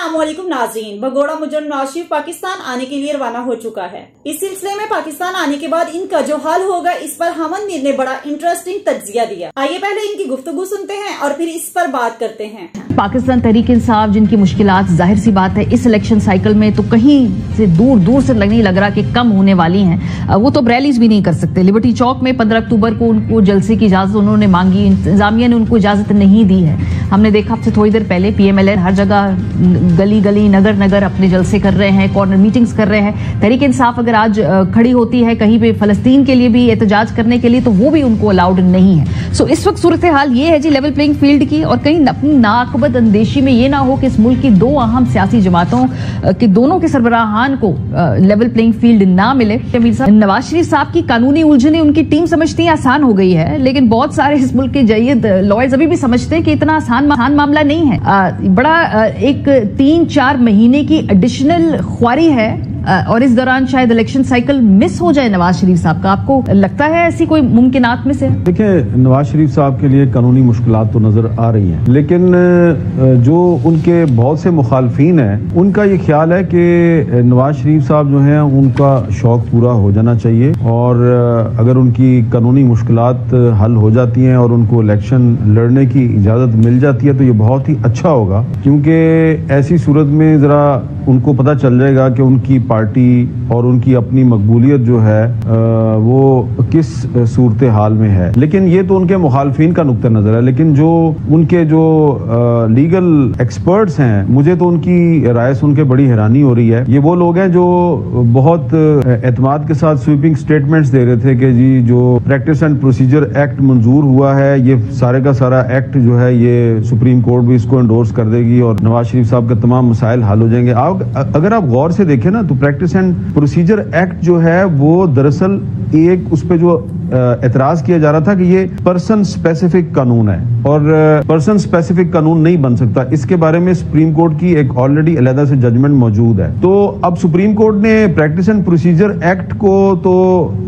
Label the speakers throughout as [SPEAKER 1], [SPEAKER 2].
[SPEAKER 1] अस्सलामुअलैकुम नाज़रीन, भगोड़ा मुजर्रम नवाज शरीफ पाकिस्तान आने के लिए रवाना हो चुका है। इस सिलसिले में पाकिस्तान आने के बाद इनका जो हाल होगा इस पर हमन मीर ने बड़ा इंटरेस्टिंग तज्जिया दिया। आइए पहले इनकी गुफ्तगू सुनते हैं और फिर इस पर बात करते हैं।
[SPEAKER 2] पाकिस्तान तहरीक इंसाफ जिनकी मुश्किलात जाहिर सी बात है इस इलेक्शन साइकिल में तो कहीं से दूर से नहीं लग रहा कि कम होने वाली हैं। वो तो रैलीज भी नहीं कर सकते। लिबर्टी चौक में 15 अक्टूबर को उनको जलसे की इजाजत उन्होंने मांगी, इंतजामिया ने उनको इजाजत नहीं दी है। हमने देखा अब से थोड़ी देर पहले PMLN हर जगह गली गली नगर अपने जलसे कर रहे हैं, कॉर्नर मीटिंग्स कर रहे हैं। तहरीक इंसाफ अगर आज खड़ी होती है कहीं पे फलस्तीन के लिए भी एहतजाज करने के लिए तो वो भी उनको अलाउड नहीं है। सो इस वक्त सूरत हाल ये है जी लेवल प्लेइंग फील्ड की, और कहीं अपनी नाकबद अंदेशी में ये ना हो कि इस मुल्क की दो अहम सियासी जमातों के दोनों के सरबराहान को लेवल प्लेइंग फील्ड ना मिले। नवाज शरीफ साहब की कानूनी उलझने उनकी टीम समझती है आसान हो गई है, लेकिन बहुत सारे इस मुल्क के जयद लॉयर्स अभी भी समझते हैं कि इतना आसान मामला नहीं है। बड़ा एक 3-4 महीने की एडिशनल ख्वारी है और इस दौरान शायद इलेक्शन साइकिल मिस हो जाए नवाज शरीफ साहब का। आपको लगता है ऐसी कोई मुमकिनात में से? देखिए,
[SPEAKER 3] नवाज शरीफ साहब के लिए कानूनी मुश्किलात तो नजर आ रही हैं, लेकिन जो उनके बहुत से मुखालफीन हैं उनका ये ख्याल है कि नवाज शरीफ साहब जो हैं उनका शौक पूरा हो जाना चाहिए, और अगर उनकी कानूनी मुश्किलात हल हो जाती हैं और उनको इलेक्शन लड़ने की इजाज़त मिल जाती है तो ये बहुत ही अच्छा होगा, क्योंकि ऐसी सूरत में ज़रा उनको पता चल जाएगा कि उनकी पार्टी और उनकी अपनी मकबूलियत जो है वो किस सूरत हाल में है। लेकिन ये तो उनके मुखालफीन का नुक्ता नजर है, लेकिन जो उनके जो लीगल एक्सपर्ट्स हैं मुझे तो उनकी राय सुन के बड़ी हैरानी हो रही है। ये वो लोग हैं जो बहुत एतमाद के साथ स्वीपिंग स्टेटमेंट्स दे रहे थे कि जी जो प्रैक्टिस एंड प्रोसीजर एक्ट मंजूर हुआ है ये सारे का सारा एक्ट जो है ये सुप्रीम कोर्ट भी इसको एंडोर्स कर देगी और नवाज शरीफ साहब के तमाम मसाइल हल हो जाएंगे। अगर आप गौर से देखें ना तो प्रैक्टिस एंड प्रोसीजर एक्ट जो है वो दरअसल एक उस पे जो एतराज किया जा रहा था कि ये पर्सन स्पेसिफिक कानून है और पर्सन स्पेसिफिक कानून नहीं बन सकता। इसके बारे में सुप्रीम कोर्ट की एक ऑलरेडी अलहदा से जजमेंट मौजूद है। तो अब सुप्रीम कोर्ट ने प्रैक्टिस एंड प्रोसीजर एक्ट को तो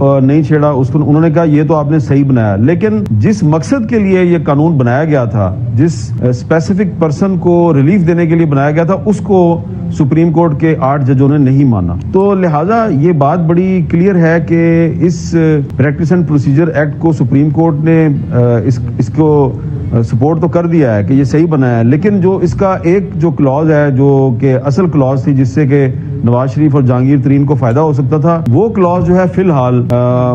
[SPEAKER 3] नहीं छेड़ा, उसको उन्होंने कहा ये तो आपने सही बनाया, लेकिन जिस मकसद के लिए ये कानून बनाया गया था, जिस स्पेसिफिक पर्सन को रिलीफ देने के लिए बनाया गया था, उसको सुप्रीम कोर्ट के 8 जजों ने नहीं माना। तो लिहाजा ये बात बड़ी क्लियर है कि इस प्रैक्टिस एंड प्रोसीजर एक्ट को सुप्रीम कोर्ट ने इसको सपोर्ट तो कर दिया है कि ये सही बनाया है, लेकिन जो इसका एक जो क्लॉज है जो कि असल क्लॉज थी जिससे कि नवाज शरीफ और जहांगीर तरीन को फायदा हो सकता था, वो क्लॉज जो है फिलहाल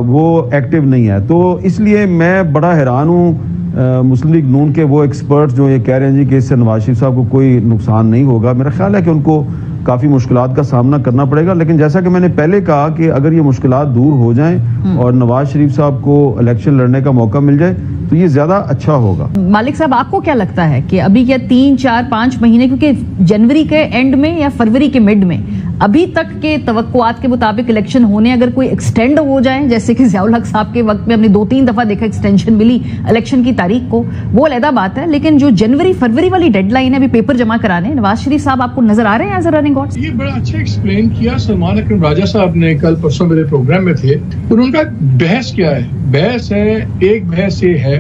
[SPEAKER 3] वो एक्टिव नहीं है। तो इसलिए मैं बड़ा हैरान हूँ मुस्लिम लीग नून के वो एक्सपर्ट्स जो ये कह रहे हैं जी कि इससे नवाज शरीफ साहब को कोई नुकसान नहीं होगा। मेरा ख्याल है कि उनको काफ़ी मुश्किलात का सामना करना पड़ेगा, लेकिन जैसा कि मैंने पहले कहा कि अगर ये मुश्किलात दूर हो जाएं और नवाज शरीफ साहब को इलेक्शन लड़ने का मौका मिल जाए तो ये ज्यादा अच्छा होगा।
[SPEAKER 2] मालिक साहब, आपको क्या लगता है कि अभी क्या 3-4-5 महीने, क्योंकि जनवरी के एंड में या फरवरी के मिड में अभी तक के तवक्कुआत के मुताबिक इलेक्शन होने अगर कोई एक्सटेंड हो जाए, जैसे कि ज़ियाउल हक साहब के वक्त में हमने 2-3 दफा देखा एक्सटेंशन मिली इलेक्शन की तारीख को, वो अलहदा बात है, लेकिन जो जनवरी फरवरी वाली डेडलाइन है अभी पेपर जमा कराने, नवाज शरीफ साहब आपको नजर आ रहे हैं एज अ रनिंग हॉर्स?
[SPEAKER 4] ये बड़ा अच्छा एक्सप्लेन किया सलमान अकरम राजा साहब ने, कल परसों मेरे प्रोग्राम में थे। और उनका बहस क्या है? बहस है, एक बहस ये है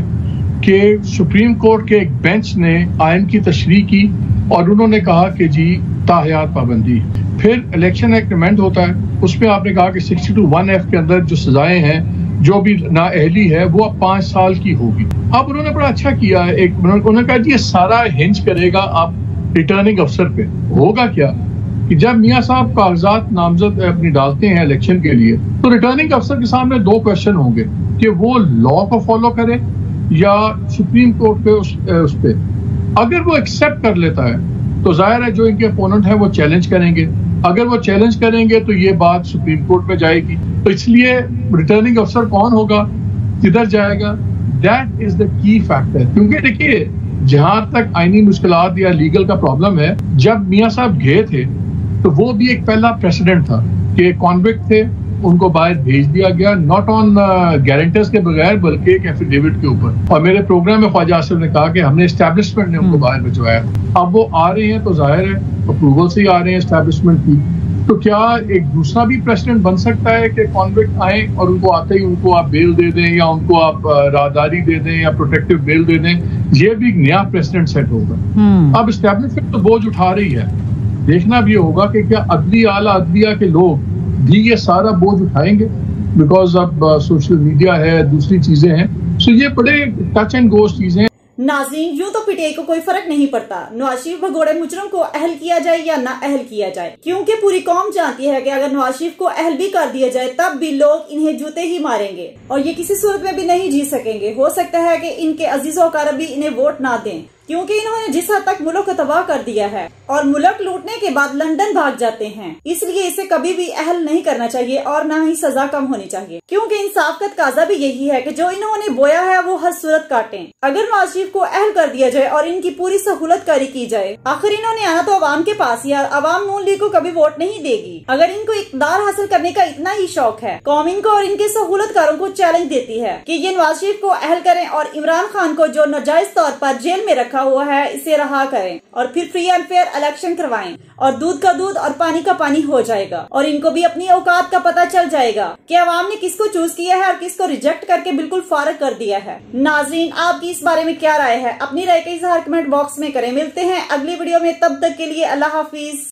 [SPEAKER 4] कि सुप्रीम कोर्ट के एक बेंच ने आइन की तशरीह की और उन्होंने कहा कि जी ताहयात पाबंदी। फिर इलेक्शन एक्ट अमेंड होता है, उसमें आपने कहा कि 62(1)(f) के अंदर जो सजाएं हैं जो भी नाअहली है वो अब 5 साल की होगी। अब उन्होंने बड़ा अच्छा किया है, एक उन्होंने कहा जी ये सारा हिंज करेगा आप रिटर्निंग अफसर पे। होगा क्या कि जब मियाँ साहब कागजात नामजद अपनी डालते हैं इलेक्शन के लिए तो रिटर्निंग अफसर के सामने 2 क्वेश्चन होंगे कि वो लॉ को फॉलो करे या सुप्रीम कोर्ट पे उस पे। अगर वो एक्सेप्ट कर लेता है तो जाहिर है जो इनके अपोनेंट है वो चैलेंज करेंगे, अगर वो चैलेंज करेंगे तो ये बात सुप्रीम कोर्ट में जाएगी। तो इसलिए रिटर्निंग अफसर कौन होगा, किधर जाएगा, that is the key factor. क्योंकि देखिए जहां तक आईनी मुश्किलात या लीगल का प्रॉब्लम है, जब मियाँ साहब गए थे तो वो भी एक पहला प्रेसिडेंट था कि कॉन्विक्ट थे, उनको बाहर भेज दिया गया, नॉट ऑन गारंटर्स के बगैर बल्कि एक एफिडेविट के ऊपर। और मेरे प्रोग्राम में ख्वाजा आसिफ ने कहा कि हमने एस्टैब्लिशमेंट ने उनको बाहर भिजवाया। अब वो आ रहे हैं तो जाहिर है अप्रूवल से ही आ रहे हैं एस्टैब्लिशमेंट की। तो क्या एक दूसरा भी प्रेसिडेंट बन सकता है कि कॉन्विक्ट आए और उनको आते ही उनको आप बेल दे दें या उनको आप राहदारी दे दें या प्रोटेक्टिव बेल दे दें? ये भी नया प्रेसिडेंट सेट होगा। अब एस्टैब्लिशमेंट तो बोझ उठा रही है, देखना भी होगा कि क्या आला अदलिया के लोग भी ये सारा बोझ उठाएंगे, बिकॉज अब सोशल मीडिया है, दूसरी चीजें हैं, सो ये बड़े टच एंड गो चीजें।
[SPEAKER 1] नाज़रीन, यूं तो पीटीआई को कोई फर्क नहीं पड़ता नवाज शरीफ भगोड़े मुजरम को अहल किया जाए या ना अहल किया जाए, क्योंकि पूरी कौम जानती है कि अगर नवाज शरीफ को अहल भी कर दिया जाए तब भी लोग इन्हें जूते ही मारेंगे और ये किसी सूरत में भी नहीं जी सकेंगे। हो सकता है कि इनके अजीजों कार भी इन्हें वोट ना दें, क्योंकि इन्होंने जिस हद तक मुल्क को तबाह कर दिया है और मुल्क लूटने के बाद लंदन भाग जाते हैं, इसलिए इसे कभी भी अहल नहीं करना चाहिए और न ही सजा कम होनी चाहिए, क्योंकि इंसाफ का तकाजा भी यही है कि जो इन्होंने बोया है वो हर सूरत काटें। अगर नवाज शरीफ को अहल कर दिया जाए और इनकी पूरी सहूलत कारी की जाए, आखिर इन्होंने आना तो अवाम के पास ही, अवाम नून लीग को कभी वोट नहीं देगी। अगर इनको इक़्तिदार हासिल करने का इतना ही शौक है, कौम इनको और इनके सहूलतकारों को चैलेंज देती है कि ये नवाज शरीफ को अहल करें और इमरान खान को जो नाजायज तौर पर जेल में रखा हुआ है इसे रहा करें और फिर फ्री एंड फेयर इलेक्शन करवाएं और दूध का दूध और पानी का पानी हो जाएगा और इनको भी अपनी औकात का पता चल जाएगा कि अवाम ने किसको चूज किया है और किसको रिजेक्ट करके बिल्कुल फारग कर दिया है। नाजरीन, आपकी इस बारे में क्या राय है? अपनी राय का इजहार कमेंट बॉक्स में करें। मिलते हैं अगली वीडियो में, तब तक के लिए अल्लाह हाफिज।